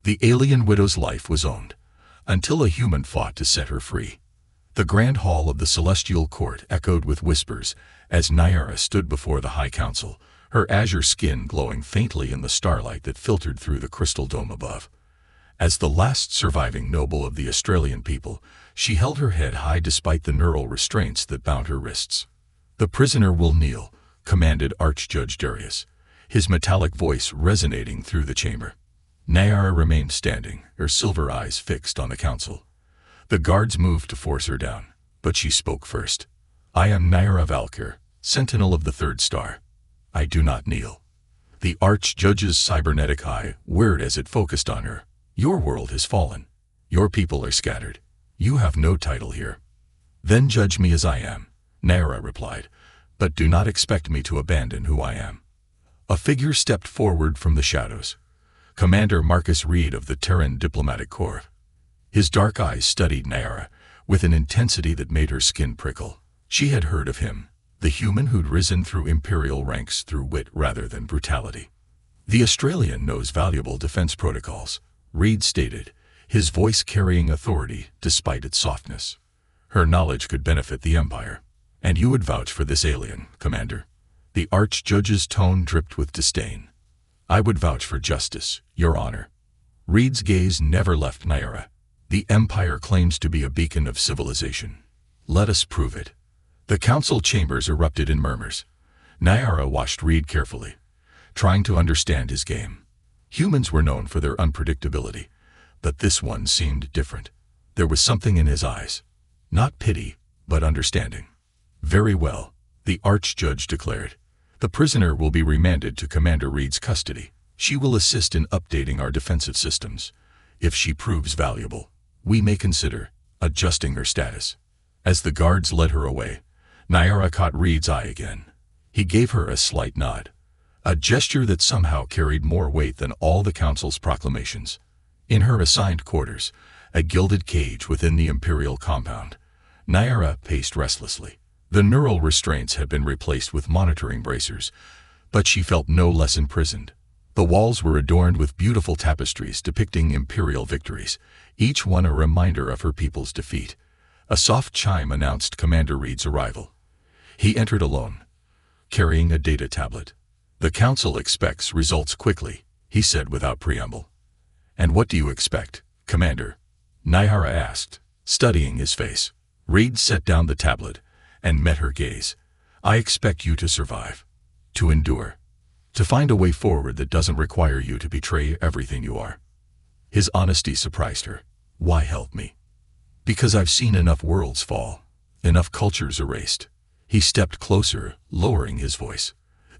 The alien widow's life was owned, until a human fought to set her free. The grand hall of the celestial court echoed with whispers as Nyara stood before the High Council, her azure skin glowing faintly in the starlight that filtered through the crystal dome above. As the last surviving noble of the Australian people, she held her head high despite the neural restraints that bound her wrists. "The prisoner will kneel," commanded Archjudge Darius, his metallic voice resonating through the chamber. Nyara remained standing, her silver eyes fixed on the council. The guards moved to force her down, but she spoke first. "I am Nyara Valkyr, sentinel of the third star. I do not kneel." The Archjudge's cybernetic eye whirred as it focused on her. "Your world has fallen. Your people are scattered. You have no title here." "Then judge me as I am," Nyara replied, "but do not expect me to abandon who I am." A figure stepped forward from the shadows. Commander Marcus Reed of the Terran Diplomatic Corps. His dark eyes studied Nyara with an intensity that made her skin prickle. She had heard of him, the human who'd risen through imperial ranks through wit rather than brutality. "The Australian knows valuable defense protocols," Reed stated, his voice carrying authority despite its softness. "Her knowledge could benefit the Empire. And you would vouch for this alien, Commander." The Archjudge's tone dripped with disdain. "I would vouch for justice, Your Honor." Reed's gaze never left Nyara. "The Empire claims to be a beacon of civilization. Let us prove it." The council chambers erupted in murmurs. Nyara watched Reed carefully, trying to understand his game. Humans were known for their unpredictability, but this one seemed different. There was something in his eyes. Not pity, but understanding. "Very well," the Archjudge declared. "The prisoner will be remanded to Commander Reed's custody. She will assist in updating our defensive systems. If she proves valuable, we may consider adjusting her status." As the guards led her away, Nyara caught Reed's eye again. He gave her a slight nod, a gesture that somehow carried more weight than all the council's proclamations. In her assigned quarters, a gilded cage within the Imperial compound, Nyara paced restlessly. The neural restraints had been replaced with monitoring bracers, but she felt no less imprisoned. The walls were adorned with beautiful tapestries depicting Imperial victories, each one a reminder of her people's defeat. A soft chime announced Commander Reed's arrival. He entered alone, carrying a data tablet. "The Council expects results quickly," he said without preamble. "And what do you expect, Commander?" Nyara asked, studying his face. Reed set down the tablet and met her gaze. "I expect you to survive, to endure, to find a way forward that doesn't require you to betray everything you are." His honesty surprised her. "Why help me?" "Because I've seen enough worlds fall, enough cultures erased." He stepped closer, lowering his voice.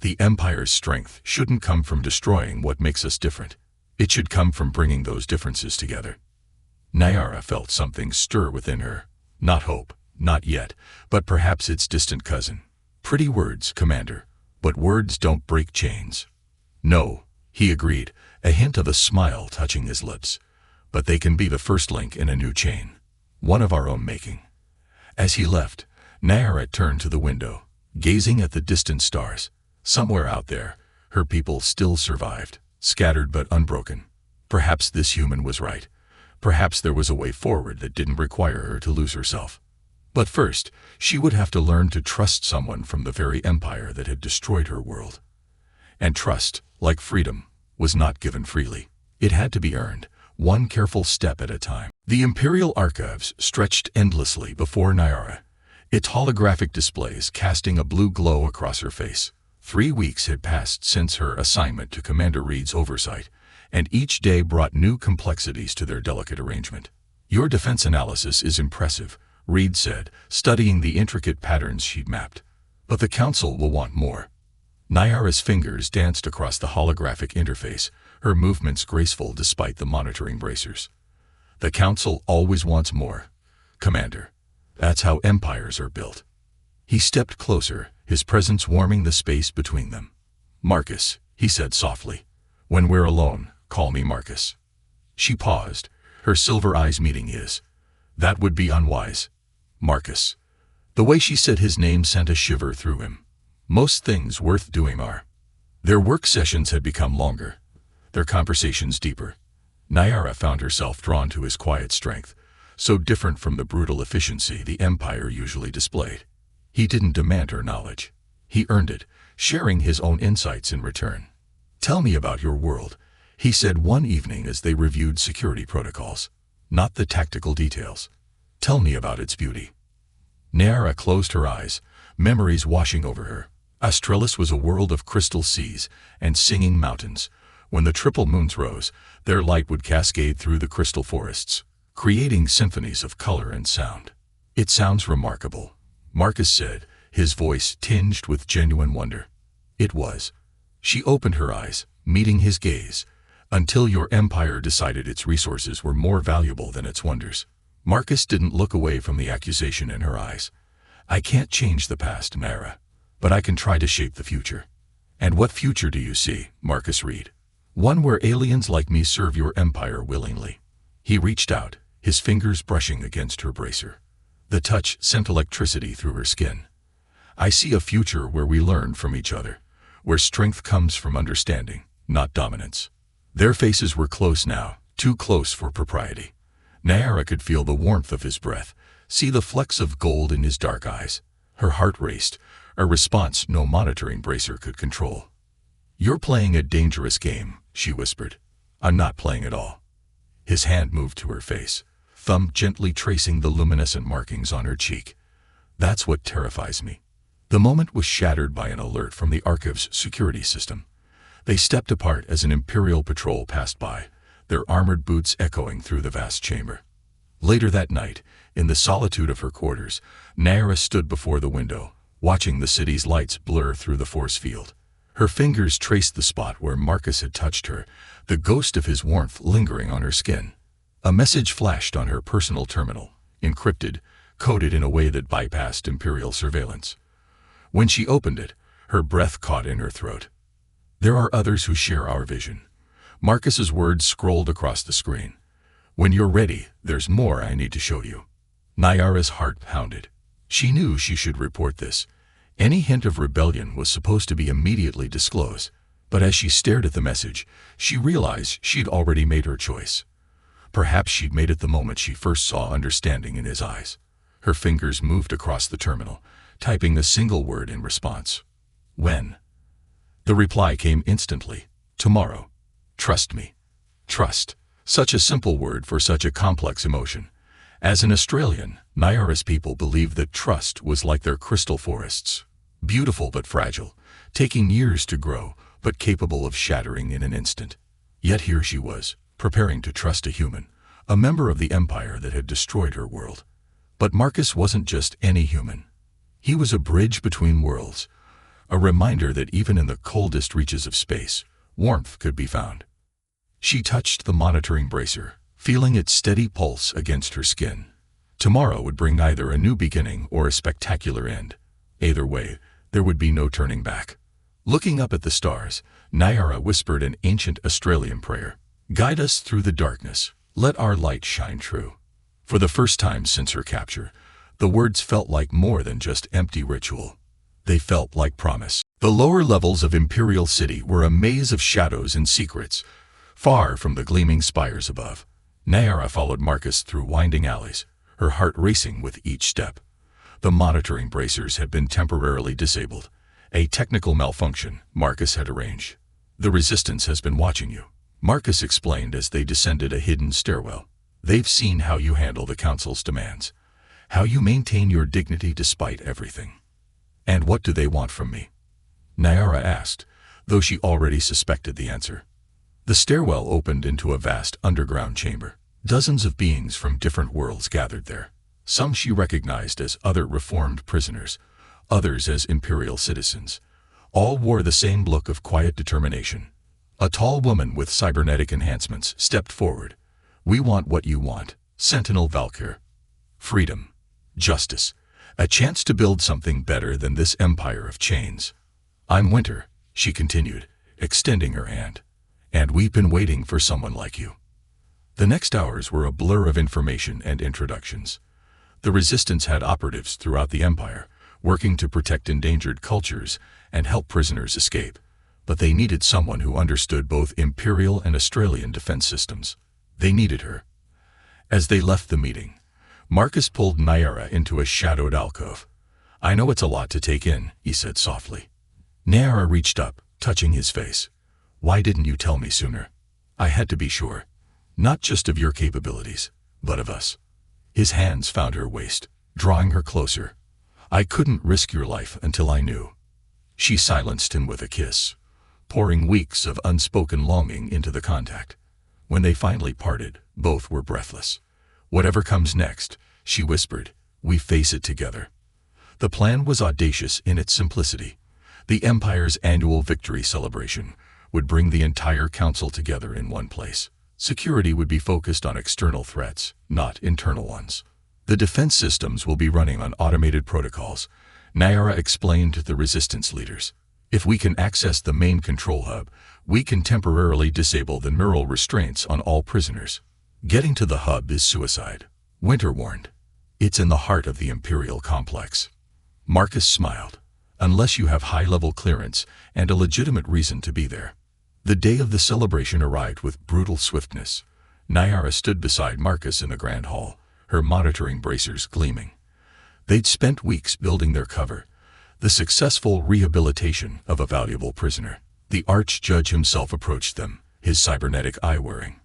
"The Empire's strength shouldn't come from destroying what makes us different. It should come from bringing those differences together." Nyara felt something stir within her. Not hope, not yet, but perhaps its distant cousin. "Pretty words, Commander, but words don't break chains." "No," he agreed, a hint of a smile touching his lips. "But they can be the first link in a new chain, one of our own making." As he left, Nyara turned to the window, gazing at the distant stars. Somewhere out there, her people still survived, scattered but unbroken. Perhaps this human was right. Perhaps there was a way forward that didn't require her to lose herself. But first, she would have to learn to trust someone from the very empire that had destroyed her world. And trust, like freedom, was not given freely. It had to be earned, one careful step at a time. The Imperial archives stretched endlessly before Nyara, its holographic displays casting a blue glow across her face. 3 weeks had passed since her assignment to Commander Reed's oversight, and each day brought new complexities to their delicate arrangement. "Your defense analysis is impressive," Reed said, studying the intricate patterns she'd mapped. "But the Council will want more." Nyara's fingers danced across the holographic interface, her movements graceful despite the monitoring bracers. "The Council always wants more, Commander. That's how empires are built." He stepped closer, his presence warming the space between them. "Marcus," he said softly. "When we're alone, call me Marcus." She paused, her silver eyes meeting his. "That would be unwise, Marcus." The way she said his name sent a shiver through him. Most things worth doing are. Their work sessions had become longer, their conversations deeper. Nyara found herself drawn to his quiet strength, so different from the brutal efficiency the Empire usually displayed. He didn't demand her knowledge. He earned it, sharing his own insights in return. "Tell me about your world," he said one evening as they reviewed security protocols. "Not the tactical details. Tell me about its beauty." Nyara closed her eyes, memories washing over her. Australis was a world of crystal seas and singing mountains. When the triple moons rose, their light would cascade through the crystal forests, creating symphonies of color and sound. "It sounds remarkable," Marcus said, his voice tinged with genuine wonder. It was. She opened her eyes, meeting his gaze. "Until your empire decided its resources were more valuable than its wonders." Marcus didn't look away from the accusation in her eyes. "I can't change the past, Nyara, but I can try to shape the future." "And what future do you see?" Marcus read. "One where aliens like me serve your empire willingly." He reached out, his fingers brushing against her bracer. The touch sent electricity through her skin. "I see a future where we learn from each other, where strength comes from understanding, not dominance." Their faces were close now, too close for propriety. Nyara could feel the warmth of his breath, see the flecks of gold in his dark eyes. Her heart raced, a response no monitoring bracer could control. "You're playing a dangerous game," she whispered. "I'm not playing at all." His hand moved to her face, thumb gently tracing the luminescent markings on her cheek. "That's what terrifies me." The moment was shattered by an alert from the Archive's security system. They stepped apart as an Imperial patrol passed by, their armored boots echoing through the vast chamber. Later that night, in the solitude of her quarters, Nyara stood before the window, watching the city's lights blur through the force field. Her fingers traced the spot where Marcus had touched her, the ghost of his warmth lingering on her skin. A message flashed on her personal terminal, encrypted, coded in a way that bypassed Imperial surveillance. When she opened it, her breath caught in her throat. "There are others who share our vision." Marcus's words scrolled across the screen. "When you're ready, there's more I need to show you." Nyara's heart pounded. She knew she should report this. Any hint of rebellion was supposed to be immediately disclosed, but as she stared at the message, she realized she'd already made her choice. Perhaps she'd made it the moment she first saw understanding in his eyes. Her fingers moved across the terminal, typing a single word in response. "When?" The reply came instantly. "Tomorrow. Trust me." Trust. Such a simple word for such a complex emotion. As an Australian, Nyara's people believed that trust was like their crystal forests. Beautiful but fragile, taking years to grow, but capable of shattering in an instant. Yet here she was, preparing to trust a human, a member of the empire that had destroyed her world. But Marcus wasn't just any human. He was a bridge between worlds, a reminder that even in the coldest reaches of space, warmth could be found. She touched the monitoring bracer, feeling its steady pulse against her skin. Tomorrow would bring either a new beginning or a spectacular end. Either way, there would be no turning back. Looking up at the stars, Nyara whispered an ancient Australian prayer. "Guide us through the darkness. Let our light shine true." For the first time since her capture, the words felt like more than just empty ritual. They felt like promise. The lower levels of Imperial City were a maze of shadows and secrets, far from the gleaming spires above. Nyara followed Marcus through winding alleys, her heart racing with each step. The monitoring bracers had been temporarily disabled, a technical malfunction Marcus had arranged. "The Resistance has been watching you," Marcus explained as they descended a hidden stairwell. "They've seen how you handle the Council's demands, how you maintain your dignity despite everything." "And what do they want from me?" Nyara asked, though she already suspected the answer. The stairwell opened into a vast underground chamber. Dozens of beings from different worlds gathered there. Some she recognized as other reformed prisoners, others as Imperial citizens. All wore the same look of quiet determination. A tall woman with cybernetic enhancements stepped forward. "We want what you want, Sentinel Valkyr. Freedom. Justice. A chance to build something better than this empire of chains." "I'm Winter," she continued, extending her hand. "And we've been waiting for someone like you." The next hours were a blur of information and introductions. The Resistance had operatives throughout the Empire, working to protect endangered cultures and help prisoners escape, but they needed someone who understood both Imperial and Australian defense systems. They needed her. As they left the meeting, Marcus pulled Nyara into a shadowed alcove. "I know it's a lot to take in," he said softly. Nyara reached up, touching his face. "Why didn't you tell me sooner? I had to be sure. Not just of your capabilities, but of us." His hands found her waist, drawing her closer. "I couldn't risk your life until I knew." She silenced him with a kiss, pouring weeks of unspoken longing into the contact. When they finally parted, both were breathless. "Whatever comes next," she whispered, "we face it together." The plan was audacious in its simplicity. The Empire's annual victory celebration would bring the entire council together in one place. Security would be focused on external threats, not internal ones. "The defense systems will be running on automated protocols," Nyara explained to the resistance leaders. "If we can access the main control hub, we can temporarily disable the neural restraints on all prisoners. Getting to the hub is suicide," Winter warned. "It's in the heart of the Imperial complex." Marcus smiled. "Unless you have high-level clearance and a legitimate reason to be there." The day of the celebration arrived with brutal swiftness. Nyara stood beside Marcus in the Grand Hall, her monitoring bracers gleaming. They'd spent weeks building their cover, the successful rehabilitation of a valuable prisoner. The Archjudge himself approached them, his cybernetic eye wearing.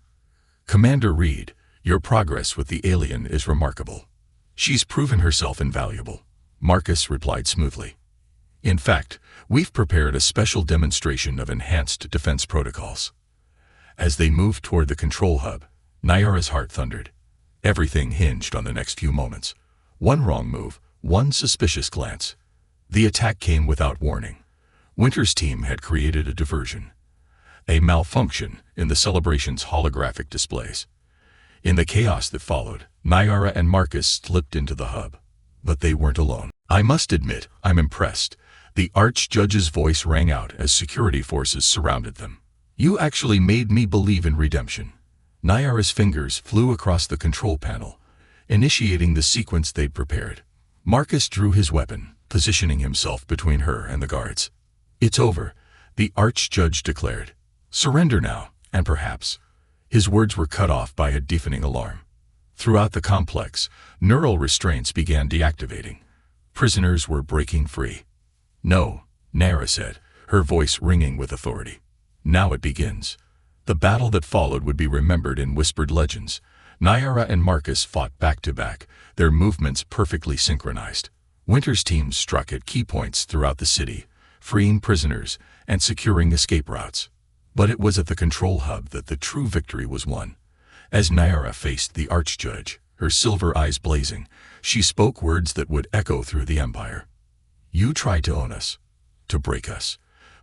"Commander Reed, your progress with the alien is remarkable." "She's proven herself invaluable," Marcus replied smoothly. "In fact, we've prepared a special demonstration of enhanced defense protocols." As they moved toward the control hub, Nyara's heart thundered. Everything hinged on the next few moments. One wrong move, one suspicious glance. The attack came without warning. Winter's team had created a diversion, a malfunction in the celebration's holographic displays. In the chaos that followed, Nyara and Marcus slipped into the hub. But they weren't alone. "I must admit, I'm impressed," the Archjudge's voice rang out as security forces surrounded them. "You actually made me believe in redemption." Nyara's fingers flew across the control panel, initiating the sequence they'd prepared. Marcus drew his weapon, positioning himself between her and the guards. "It's over," the Archjudge declared. "Surrender now, and perhaps—" His words were cut off by a deafening alarm. Throughout the complex, neural restraints began deactivating. Prisoners were breaking free. "No," Nyara said, her voice ringing with authority. "Now it begins." The battle that followed would be remembered in whispered legends. Nyara and Marcus fought back to back, their movements perfectly synchronized. Winter's teams struck at key points throughout the city, freeing prisoners and securing escape routes. But it was at the control hub that the true victory was won. As Nyara faced the Archjudge, her silver eyes blazing, she spoke words that would echo through the Empire. "You tried to own us, to break us,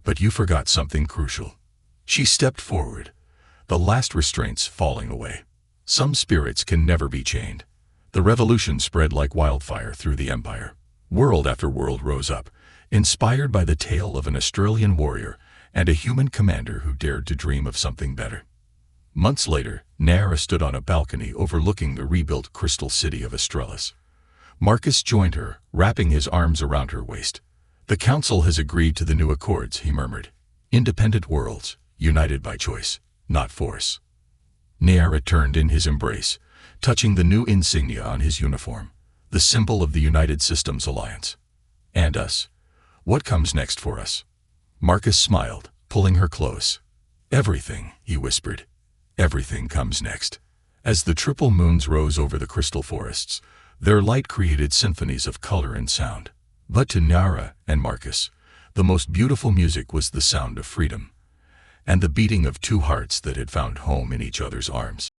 but you forgot something crucial." She stepped forward, the last restraints falling away. Some spirits can never be chained. The revolution spread like wildfire through the Empire. World after world rose up, inspired by the tale of an Australian warrior and a human commander who dared to dream of something better. Months later, Nyara stood on a balcony overlooking the rebuilt crystal city of Australis. Marcus joined her, wrapping his arms around her waist. "The Council has agreed to the new accords," he murmured. "Independent worlds, united by choice, not force." Nyara turned in his embrace, touching the new insignia on his uniform, the symbol of the United Systems Alliance. "And us? What comes next for us?" Marcus smiled, pulling her close. "Everything," he whispered. "Everything comes next." As the triple moons rose over the crystal forests, their light created symphonies of color and sound. But to Nyara and Marcus, the most beautiful music was the sound of freedom, and the beating of two hearts that had found home in each other's arms.